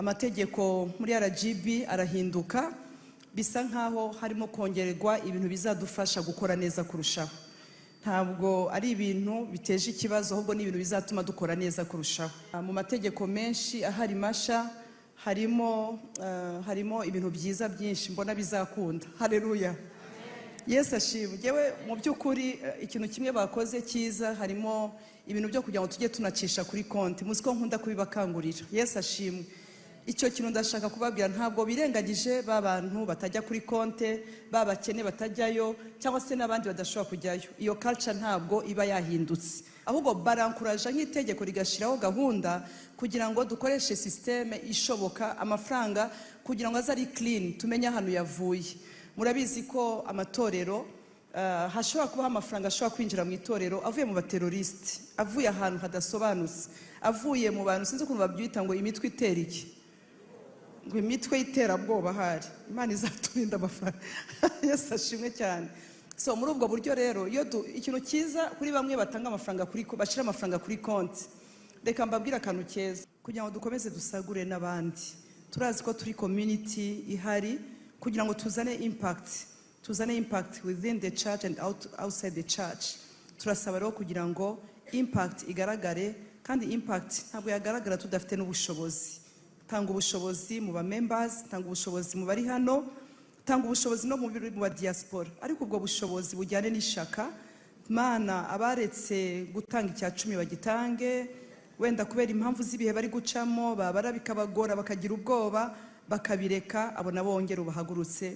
amategeko muri RGB arahinduka, bisa nkaho harimo kongererwa ibintu bizadufasha gukora neza kurushaho. Ntabwo ari ibintu biteje ikibazo, ahubwo ni ibintu bizatuma dukora neza kurushaho. Mu mategeko menshi ahari masha harimo ibintu byiza byinshi mbona bizakunda. Haleluya. Yesu ashimwe. Jewe mu by'ukuri ikintu kimwe bakoze cyiza, harimo ibintu byo kugira ngo tujye tunacisha kuri konti. Muzi ko nkunda kubibakangurira. Yesu ashimwe. Icyo kintu ndashaka kubabwira, ntabwo birengagije babantu batajya kuri konte, babakene batajyayo, cyangwa se n'abandi badashobora kujyayo. Iyo culture ntabwo iba yahindutse, ahubwo barankuraje nk'itegeko rigashiraho gahunda kugira ngo dukoreshe systeme ishoboka, amafaranga kugira ngo aze ari clean, tumenye ahantu yavuye. Murabizi ko amatorero hashobora kuba amafaranga ashobora kwinjira mu itorero avuye mu bateroriste, avuye ahantu hadasobanutse, avuye mu bantu sinzi ukuntu babyita ngo imitwe itera iki, ngo imitwe y'iterabwoba hari. Imana izaturinda amafaranga. Yesu ashimwe cyane. So muri ubwo buryo rero, iyo ikintu cyiza kuri bamwe batanga amafaranga bashira amafaranga kuri konti, reka mbabwira akantu keza kugira ngo dukomeze dusagure n'abandi. Turazi ko turi community ihari kugira ngo tuzane impact within the church and outside the church. Turasaba rero kugira ngo impact igaragare, kandi impact ntabwo yagaragara tudafite n'ubushobozi. Tanga ubushobozi mu ba members, tanga ubushobozi mu bari hano, tanga ubushobozi no mu ba diaspora, ariko ubwo bushobozi bujyane n'ishaka. Mana abaretse gutanga icya 10 bagitange, wenda kubera impamvu z'ibihe bari gucamo, babara bikabagora bakagira ubwoba, bakabireka, abo nabo bongera ubahagurutse.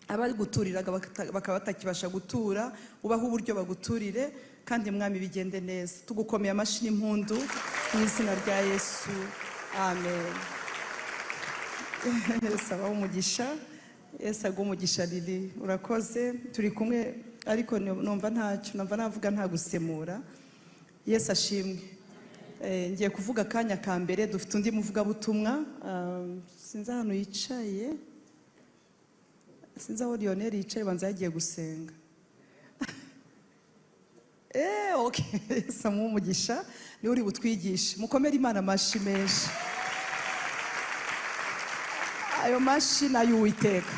Abari guturiraga bakaba batakibasha gutura, ubaho uburyo baguturire, kandi mwami bigende neza. Tugukomeye amashyi n'impundu mu izina rya Yesu. Amen. Yesu abaho umugisha. Yesu aguha umugisha. Lili urakoze, turi kumwe ariko numva ntacyo, numva navuga nta gusemura. Yesu ashimwe. Ngiye kuvuga akanya ka mbere, dufite undi muvugabutumwa, sinzi ahantu yicaye, sinzi aho Lionel yicaye, banza yagiye gusenga. Okay. Yesu amuha umugisha, ni uri butwigishe. Mukomere Imana amashyi menshi. Ayo mashyi nayo Uwiteka.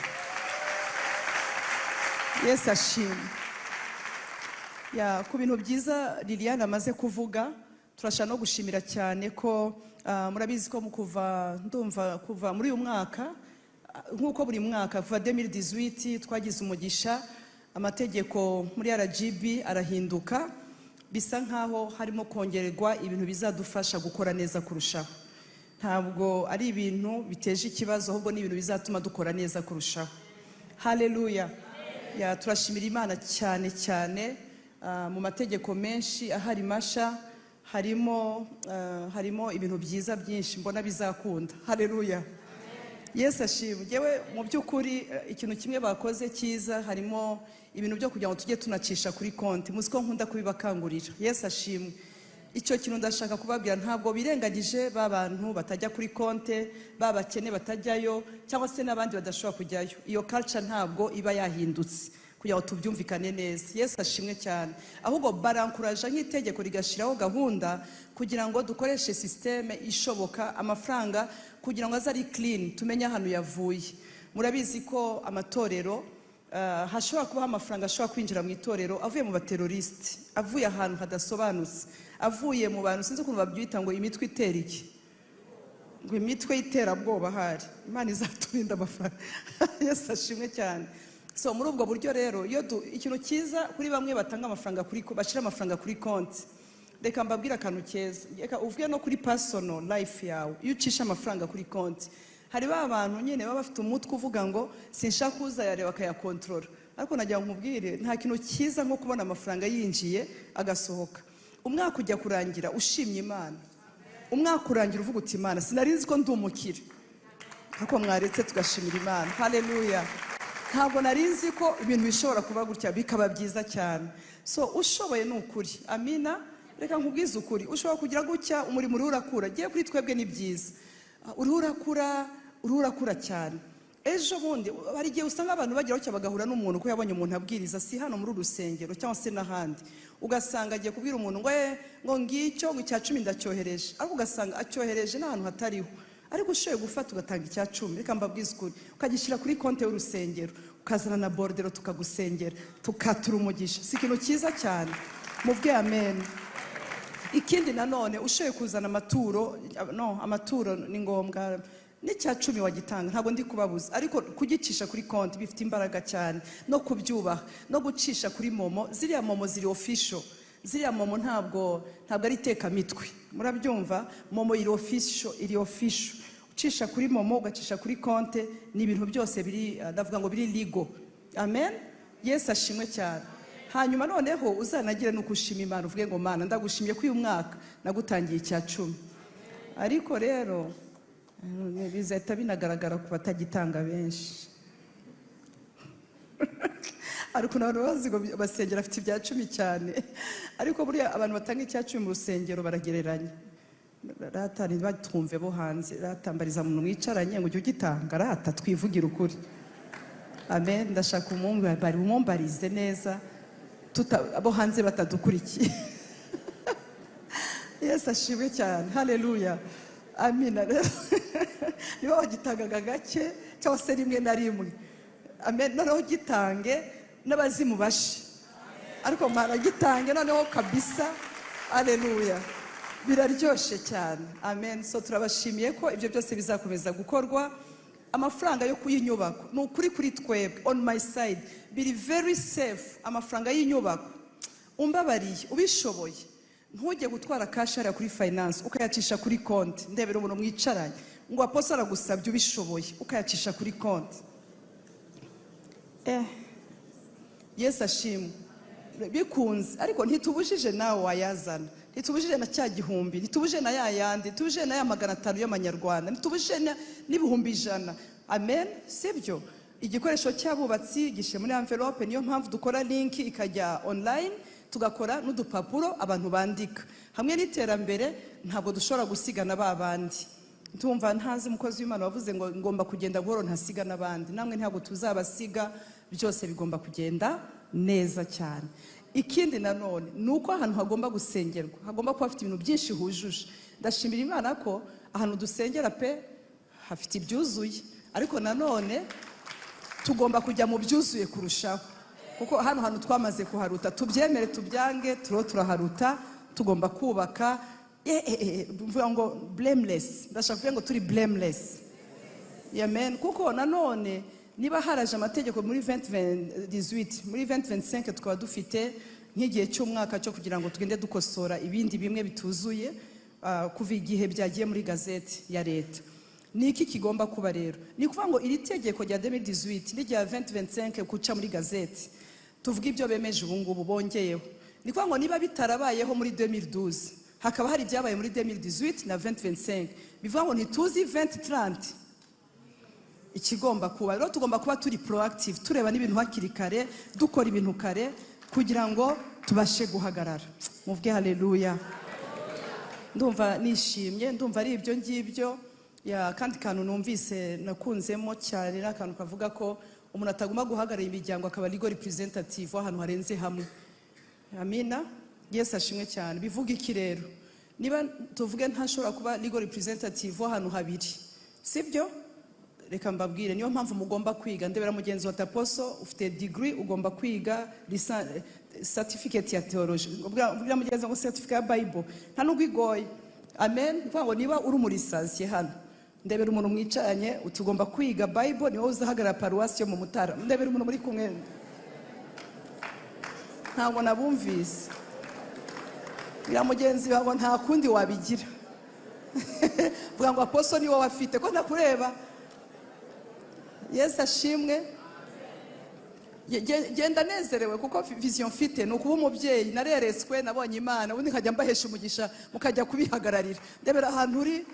Yesu ashimwe. Ku bintu byiza Liliane amaze kuvuga, turashaka no gushimira cyane ko murabizi ko kuva muri uyu mwaka, nk'uko buri mwaka kuva 2018 twagize umugisha, amategeko muri RGB arahinduka, bisa nkaho harimo kongererwa ibintu bizadufasha gukora neza kurushaho. Ntabwo ari ibintu biteje ikibazo, ahubwo ni ibintu bizatuma dukora neza kurushaho. Haleluya. Turashimira Imana cyane cyane. Mu mategeko menshi ahari masha harimo ibintu byiza byinshi mbona bizakunda. Haleluya. Yesu ashimwe. Jewe mu by'ukuri ikintu kimwe bakoze cyiza, harimo ibintu byo kugira ngo tujye tunacisha kuri konti. Muzi ko nkunda kubibakangurira. Yesu ashimwe. Icyo kintu ndashaka kubabwira, ntabwo birengagije babantu batajya kuri konte, babakene batajyayo, cyangwa se n'abandi badashobora kujyayo. Iyo culture ntabwo iba yahindutse, kugira ngo tubyumvikane neza. Yesu ashimwe cyane. Ahubwo barankuraje nk'itegeko rigashiraho gahunda kugira ngo dukoreshe systeme ishoboka, amafaranga kugira ngo aze ari clean, tumenye ahantu yavuye. Murabizi ko amatorero hashobora kuba amafaranga ashobora kwinjira mu itorero avuye mu bateroriste, avuye ahantu hadasobanutse, avuye mu bantu sinzi ukuntu babyita ngo imitwe itera iki, ngo imitwe y'iterabwoba hari. Imana izaturinda amafaranga. Yesu ashimwe cyane. So muri ubwo buryo rero, ikintu cyiza kuri bamwe batanga amafaranga bashira amafaranga kuri konti, reka mbabwira akantu keza. Reka uvuge no kuri personal life yawe. Iyo ucisha amafaranga kuri konti, hari abantu nyine baba bafite umutwe uvuga ngo sinshaka kuza yareba akayakontorora, ariko nagira nkubwire nta kintu cyiza nko kubona amafaranga yinjiye agasohoka. Umwaka ujya kurangira ushimye Imana, umwaka urangira uvuga uti Imana sinarinzi ko ndi umukire, ariko mwaretse tugashimira Imana. Haleluya. Ntabwo narinzi ko ibintu bishobora kuba gutya bikaba byiza cyane. So ushoboye n'ukuri, amina. Reka nkubwize ukuri, ushobora kugira gutya umurimo urakura. Giye kuri twebwe ni byiza, ururakura cyane. Ejo bundi hari igihe usanga abantu bageraho cyo bagahura n'umuntu ko yabonye umuntu abwiriza, si hano muri urusengero cyangwa se n'ahandi, ugasanga agiye kubwira umuntu ngo ngicyo ngo icya 10 ndacyohereje, ariko ugasanga acyohereje n'ahantu hatariho. ariko ushoboye gufata ugatanga icya 10, reka mbabwize ukuri, ukagishyira kuri konti y'urusengero, ukazana na bordero tukagusengera, tukatura umugisha, si ikintu cyiza cyane? Mubwe amen. Ikindi nanone ushoboye kuzana amaturo, no, amaturo ni ngombwa, n'icya 10 wagitanga, ntabwo ndi kubabuza, ariko kugicisha kuri konti bifite imbaraga cyane, no kubyubaha, no gucisha kuri momo. Ziriya momo ziri official, ziriya momo ntabwo ari iteka mitwe, murabyumva? Momo iri official, ucisha kuri momo ugacisha kuri konti, ni ibintu byose biri, ndavuga ngo biri legal. Amen. Yesu ashimwe cyane. Hanyuma noneho uzanagira nuko ushima Imana, uvuge ngo Mana ndagushimiye ko uyu mwaka nagutangiye icya 10. Ariko rero bizahita binagaragara ku batagitanga benshi. Ariko n'abantu bazi ngo basengera afite ibya 10 cyane, ariko buriya abantu batanga icya 10 mu rusengero baragereranya. Rata ntibatwumve bo hanze, ratambariza umuntu mwicaranye ngo ujye ugitanga, rata twivugira ukuri. Amen. Ndashaka umumbarize neza, abo hanze batadukurikiye. Yesu ashimwe cyane. Haleluya. Amina. Niba wagitangaga gake cyangwa se rimwe na rimwe, amen, noneho gitange n'abazimu bashe, ariko Mana gitange noneho kabisa. Haleluya. Biraryoshye cyane. Amen. So turabashimiye ko ibyo byose bizakomeza gukorwa. Amafaranga yo kuyinyubako ni ukuri kuri twebwe, on my side, biri very safe. Amafaranga y'inyubako umbabariye ubishoboye, ntujye gutwara cash ara kuri finance ukayacisha kuri konti. Ndebera umuntu mwicaranye ngo aposo aragusabye, ubishoboye ukayacisha kuri konti. Yesu ashimwe. Bikunze, ariko ntitubujije nawe wayazana, ntitubujije na cya 1000, ntitubujije na yayandi, ntitubujije na ya 500 y'amanyarwanda, ntitubujije n'ibihumbi 100. Amen. Sibyo? Igikoresho cy'abubatsi gishe muri envelope, niyo mpamvu dukora link ikajya online, tugakora n'udupapuro abantu bandika. Hamwe n'iterambere ntabwo dushobora gusigana babandi. Tumva ntazi umukozi w'Imana wavuze ngo ngomba kugenda buhoro ntasiga nabandi. Namwe ntabwo tuzabasiga, byose bigomba kugenda neza cyane. Ikindi nanone nuko ahantu hagomba gusengerwa, hagomba kuba hafite ibintu byinshi hujuje. Ndashimira Imana ko ahantu dusengera pe hafite ibyuzuye, ariko nanone tugomba kujya mu byuzuye kurushaho, kuko hano hantu twamaze kuharuta, tubyemere tubyange, turaharuta, tugomba kubaka. Mvuga ngo blameless, ndashaka kuvuga ngo turi blameless. Amen. Kuko nanone niba haraje amategeko muri 2018, muri 2025 tukaba dufite nk'igihe cy'umwaka cyo kugira ngo tugende dukosora ibindi bimwe bituzuye, kuva igihe byagiye muri gazeti ya leta. Niki kigomba kuba rero? Ni kuvuga ngo iri tegeko rya 2018 n'irya 2025 kuca muri gazeti, tuvuga ibyo bemeje ubu ngubu bongeyeho. Ni kuvuga ngo niba bitarabayeho muri 2012, hakaba hari byabaye muri 2018 na 2025, bivuga ngo ntituzi 2030 ikigomba kuba. Rero tugomba kuba turi proactive, tureba n'ibintu hakiri kare, dukora ibintu kare kugira ngo tubashe guhagarara. Muvuge haleluya. Ndumva nishimye, ndumva ari ibyo ngibyo. Kandi kantu numvise nakunzemo cyane, n'akantu kavuga ko umuntu atagomba guhagarara imiryango akaba legal representative w'ahantu harenze hamwe. Amina. Yesu ashimwe cyane. Bivuga iki rero? Niba tuvuge ntashobora kuba legal representative w'ahantu habiri, sibyo? Reka mbabwire, niyo mpamvu mugomba kwiga. Ndebera mugenzi wa Taposo, ufite degree, ugomba kwiga certificate ya theology. Ubwira mugenzi ngo certificate ya Bible nta nubwo igoye. Amen. Vuga ngo niba uri muri lisansiye hano, ndebera umuntu mwicaranye, utugomba kwiga Bible, niwo uzahagarara paruwasi yo mu Mutara. Ndebera umuntu muri kumwe, ntabwo nabumvise. Bira mugenzi wawe nta kundi wabigira. Vuga ngo Aposo ni wowe afite, ko ndakureba. Yesu ashimwe. Genda nezerewe kuko vision mfite ni ukuba umubyeyi, nareretswe, nabonye Imana, ubundi nkajya mbahesha umugisha mukajya kubihagararira. Ndebera ahantu uri,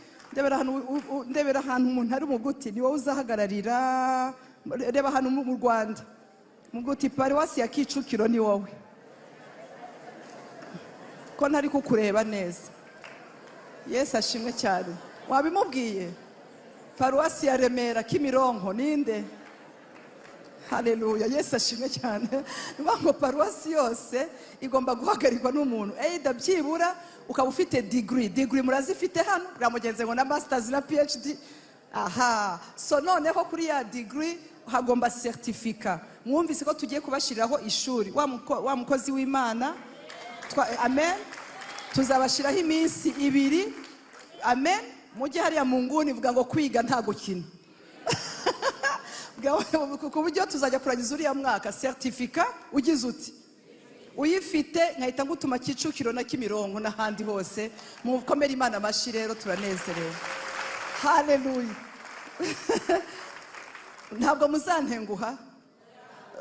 ndebera ahantu umuntu ari umuguti, ni wowe uzahagararira. Reba ahantu mu Rwanda, muguti paruwasi ya Kicukiro ni wowe, ko ntari kukureba neza. Yesu ashimwe cyane. Wabimubwiye? Paruwasi ya Remera Kimironko ninde? haleluya, Yesu ashimwe cyane. Niyo ngo paruwasi yose igomba guhagarikwa n'umuntu either byibura ukaba ufite degree murazifite hano bwamugenze ngo na masters na PhD. Aha, so noneho kuri ya degree hagomba certificate. Mwumvise ko tugiye kubashiriraho ishuri, wa mukozi w'Imana, amen, tuzabashiraho iminsi 2, amen. Mujye hariya mu nguni vuga ngo kwiga nta gukina. Ku buryo tuzajya kurangiza uriya mwaka certificate ugize uti uyifite nkahita ngutuma Kicukiro na Kimironko n'ahandi hose. Mukomere Imana amashi rero, turanezerewe. Haleluya. Ntabwo muzantenguha.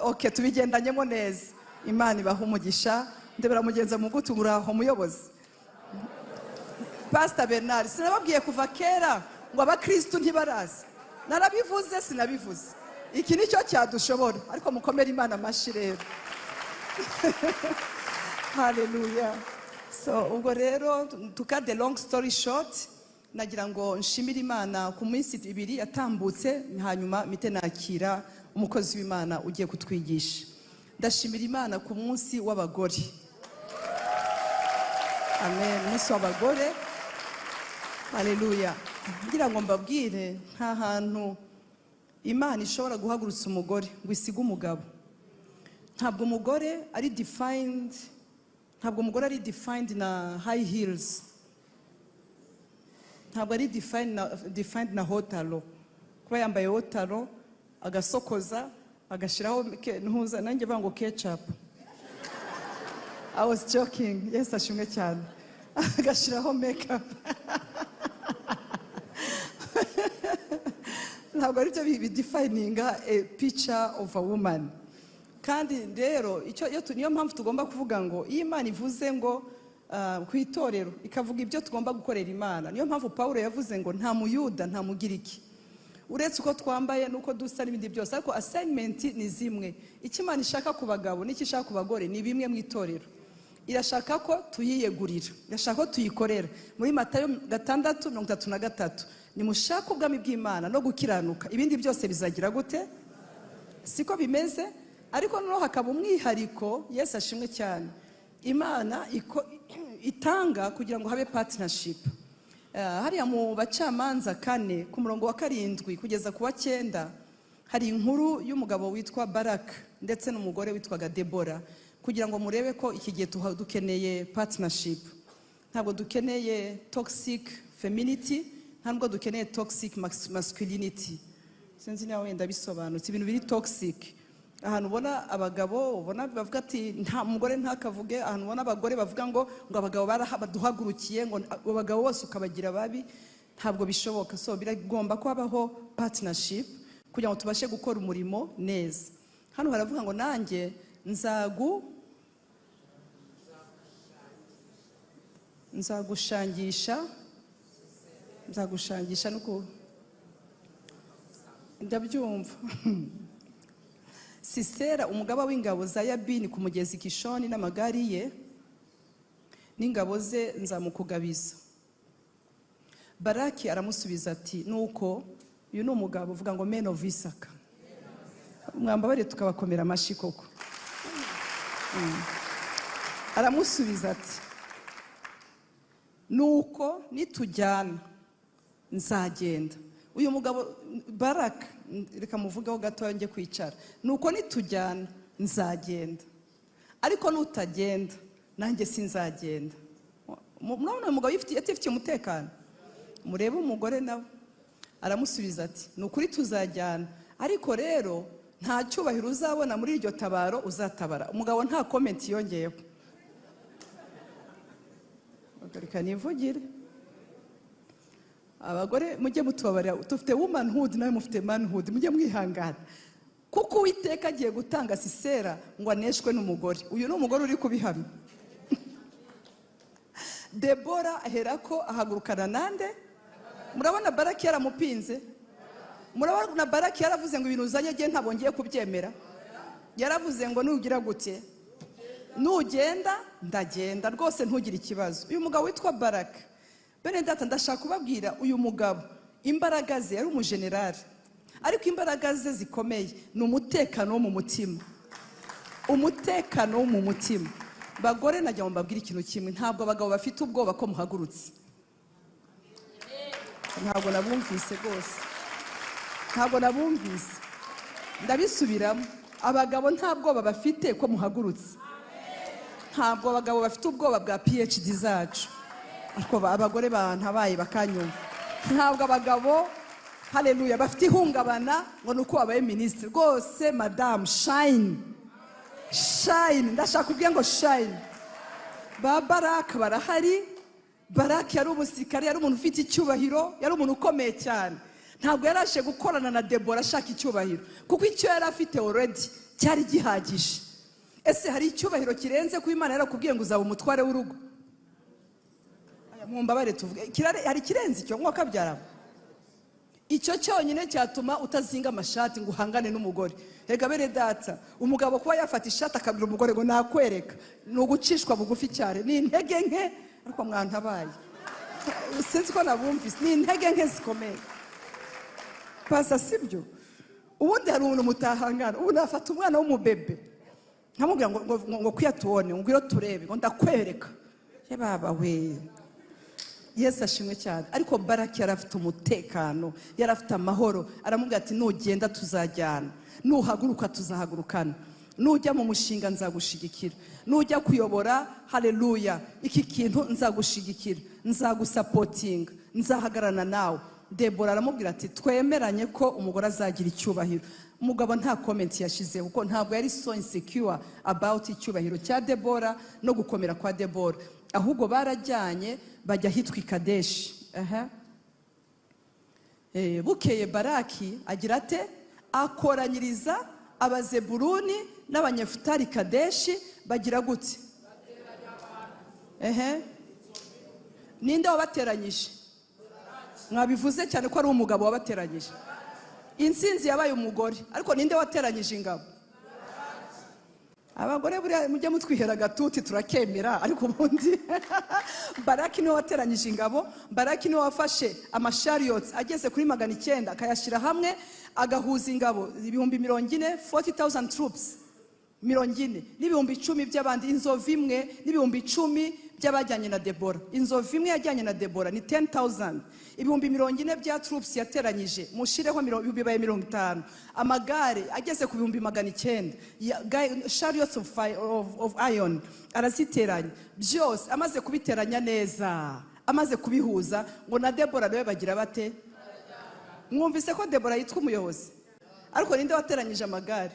Okay, tubigendanyemo neza. Imana ibaha umugisha. Ndebera mugenza mu gutungura aho muyobozi. Pastor Bernard, sinababwiye kuva kera ngo abakristo ntibarazi. Narabivuze sinabivuze. Iki nicyo cyadushobora, ariko mukomere Imana amashi rero. Haleluya. So ubwo rero to cut the long story short, nagira ngo nshimire Imana ku minsi 2 yatambutse, hanyuma mite nakira umukozi w'Imana ugiye kutwigisha. Ndashimira Imana ku munsi w'abagore. Amen. Munsi w'abagore. Haleluya. Ngira ngo mbabwire nta hantu Imana ishobora guhagurutsa umugore ngo isige umugabo. Ntabwo umugore ari defined na high heels. Ntabwo ari defined na hotalo. Kuba yambaye hotalo agasokoza agashiraho ntuza nanjye bango ketchup. I was joking. Yes, ashimwe cyane. Agashiraho makeup. Ntabwo ari byo bidefininga a picture of a woman. Kandi rero niyo mpamvu tugomba kuvuga ngo iyo Imana ivuze ngo ku itorero ikavuga ibyo tugomba gukorera Imana. Niyo mpamvu Paulo yavuze ngo nta muyuda nta mugiriki, uretse uko twambaye nuko dusa n'ibindi byose, ariko assignment ni zimwe. Icyo Imana ishaka ku bagabo n'icyo ishaka ku bagore ni bimwe mu itorero. Irashaka ko tuyiyegurira, irashaka ko tuyikorera. Muri Matayo 6:33, nimushaka ubwami bw'Imana no gukiranuka, ibindi byose bizagira gute? Siko bimeze. Ariko noneho hakaba umwihariko. Yesu ashimwe cyane. Imana itanga kugira ngo habe partnership. Hariya mu Bacamanza 4 ku murongo wa 7 kugeza ku wa 9 hari inkuru y'umugabo witwa Baraka ndetse n'umugore witwaga Debora, kugira ngo murebe ko iki gihe dukeneye partnership. Ntabwo dukeneye toxic femininity, ntabwo dukeneye toxic masculinity. Sinzi nawe wenda bisobanutse ibintu biri toxic. Ahantu ubona abagabo ubona bavuga ati nta mugore ntakavuge, ahantu ubona abagore bavuga ngo abagabo barahabaduhagurukiye ngo abagabo bose ukabagira babi, ntabwo bishoboka. So biragomba ko habaho partnership kugira ngo tubashe gukora umurimo neza. Hano haravuga ngo nanjye nzagushangisha nuko ndabyumva. Sisera umugaba w'ingabo za Yabini ku mugezi Kishoni n'amagari ye n'ingabo ze nzamukugabiza. Baraki aramusubiza ati nuko uyu ni umugabo uvuga ngo men of Isaka. Mwambabare tukabakomera amashi koko. Aramusubiza ati nuko nitujyana nzagenda. Uyu mugabo Baraka, reka muvugaho gato nge kwicara. Nuko nitujyana nzagenda, ariko nutagenda nanjye sinzagenda. Murabona uyu mugabo yatifitiye umutekano. Murebe umugore nawe aramusubiza ati nukuri tuzajyana, ariko rero nta cyubahiro uzabona muri iryo tabaro uzatabara. Umugabo nta comment yongeyeho. Reka nivugire. Abagore mujye mutubabarira, tufite womanhood nawe mufite manhood, mujye mwihangana. Kuko Uwiteka agiye gutanga Sisera ngo aneshwe n'umugore. Uyu ni umugore uri kubihamya. Debora aherako ahagurukana nande? Murabona Baraki yaramupinze? Murabona Baraki yaravuze ngo ibintu uzanye giye ntabwo ngiye kubyemera? Yaravuze ngo nugira gute? Nugenda ndagenda rwose ntugire ikibazo. Uyu mugabo witwa Baraka, bene data ndashaka kubabwira uyu mugabo imbaraga ze yari umujenerali. ariko imbaraga ze zikomeye ni umutekano wo mu mutima. Umutekano wo mu mutima. Bagore najya mbabwira ikintu kimwe, ntabwo abagabo bafite ubwoba ko muhagurutse. Ntabwo nabumvise rwose, ntabwo nabumvise, ndabisubiramo. Abagabo nta bwoba bafite ko muhagurutse. Ntabwo abagabo bafite ubwoba bwa PhD zacu, ariko abagore bantabaye bakanyumva. Ntabwo abagabo, haleluya, bafite ihungabana ngo nuko wabaye ministre. Rwose madame shine, shine, ndashaka kubwira ngo shine. Ba Baraka barahari. Baraka yari umusirikare, yari umuntu ufite icyubahiro, yari umuntu ukomeye cyane. Ntabwo yarashe gukorana na Debora ashaka icyubahiro, kuko icyo yari afite already cyari gihagije. Ese hari icyubahiro kirenze ku Imana yarakubwiye ngo uzaba umutware w'urugo? Mumbabare tuvuge, hari kirenze icyo ngo kabyara? Icyo cyonyine cyatuma utazinga amashati ngo uhangane n'umugore. Rega bere data, umugabo kuba yafata ishati akabwira umugore ngo nakwereka, ni ugucishwa bugufi cyane, ni intege nke. Ariko mwantabaye, sinzi ko nabumvise, ni intege nke zikomeye. Pasa sibyo? Ubundi hari umuntu mutahangana, ubu nafata umwana w'umubebe nkamubwira ngo kwiyatubone, ngwiro turebe, ngo ndakwereka. Ye baba we, Yesu ashimwe cyane. Ariko Baraki yarafite umutekano, yarafite amahoro. Aramubwira ati nugenda tuzajyana, nuhaguruka tuzahagurukana, nujya mu mushinga nzagushigikira, nujya kuyobora, haleluya, iki kintu nzagushigikira, nzagusapotinga, nzahagarana nawe. Debora aramubwira ati twemeranye ko umugore azagira icyubahiro. Umugabo nta comment yashizeho, kuko ntabwo yari so insecure about icyubahiro cya Debora no gukomera kwa Debora. Ahubwo barajyanye bajya hitwa Kadeshi. Bukeye Baraki agira ate, akoranyiriza Abazebuluni n'Abanyefutali Kadeshi. Bagira gute? Ninde wabateranyije? Mwabivuze cyane ko ari umugabo wabateranyije. Insinzi yabaye umugore, ariko ninde wateranyije ingabo? Abagore buriya mujye mutwihera gatuti turakemera, ariko ubundi Baraki niwe wateranyije ingabo. Baraki niwe wafashe amashariyots ageze kuri 900 akayashyira hamwe, agahuza ingabo 40,000, 40,000 troops 40,000 n'ibihumbi 10 by'abandi. Inzovu imwe n'ibihumbi 10 by'abajyanye na Debora. Inzovu imwe yajyanye na Debora ni 10,000. Ibihumbi 40 bya troops yateranyije, mushireho 50. Amagare ageze ku 900, chariots of iron araziteranya. Byose amaze kubiteranya neza, amaze kubihuza, ngo na Debora nawe bagira bate? Mwumvise ko Debora yitwa umuyobozi, ariko ninde wateranyije amagare?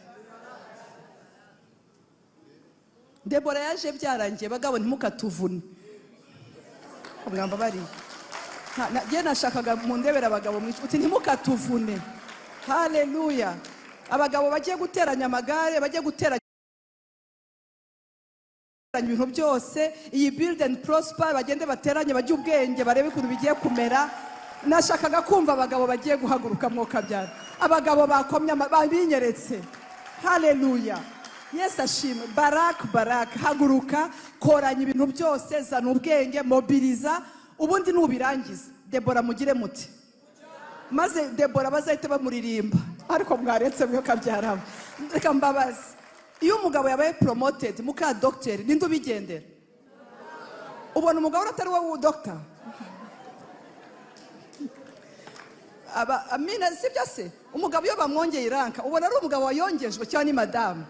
Debora yaje byarangiye, bagabo ntimukatuvune. Umwamba bari je nashakaga mu ndebera abagabo uti ntimukatuvune. Haleluya. Abagabo bagiye guteranya amagare, bagiye guteranya ibintu byose, iyi build and prosper, bagende bateranye, bajye ubwenge, barebe ukuntu bigiye kumera. Nashakaga kumva abagabo bagiye guhaguruka mwoka byara, abagabo bakomye babinyeretse. Haleluya. Yesu ashimwe. Baraka haguruka, koranya ibintu byose, zana ubwenge, mobiliza, ubundi nubirangiza Debora mugire muti. Maze Debora bazahita bamuririmba. Ariko mwaretse mwe kabyarabo. Reka mbabazi, iyo umugabo yabaye promoted muka doctor, ninde ubigendera? Ubona umugabo atari wowe doctor? Amina sibyo se? Umugabo iyo bamwongeye iranka, ubona ari umugabo wayongejwe cyane ni madame.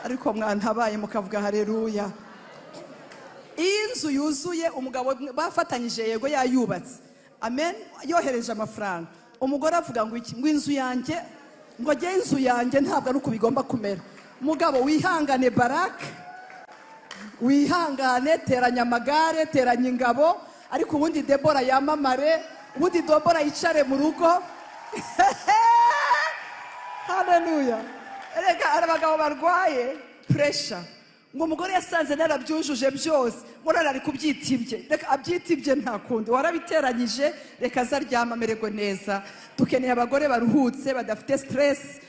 Ariko mwantabaye mukavuga haleluya. Inzu yuzuye, umugabo bafatanyije yego yayubatse, amen, yohereje amafaranga. Umugore avuga ngo iki? Ngo inzu yanjye, ngo je inzu yanjye ntabwo ari uko bigomba kumera. Mugabo wihangane Baraka, wihangane, teranya amagare, teranya ingabo, ariko ubundi Debora yamamare, ubundi Debora yicare mu rugo. Haleluya. Erega abagabo barwaye pressure, ngo umugore yasanze narabyujuje byose, murara ari kubyitibye. Reka abyitibye nta kundi, warabiteranyije, reka zaryama amererwe neza. Tukeneye abagore baruhutse, badafite stress.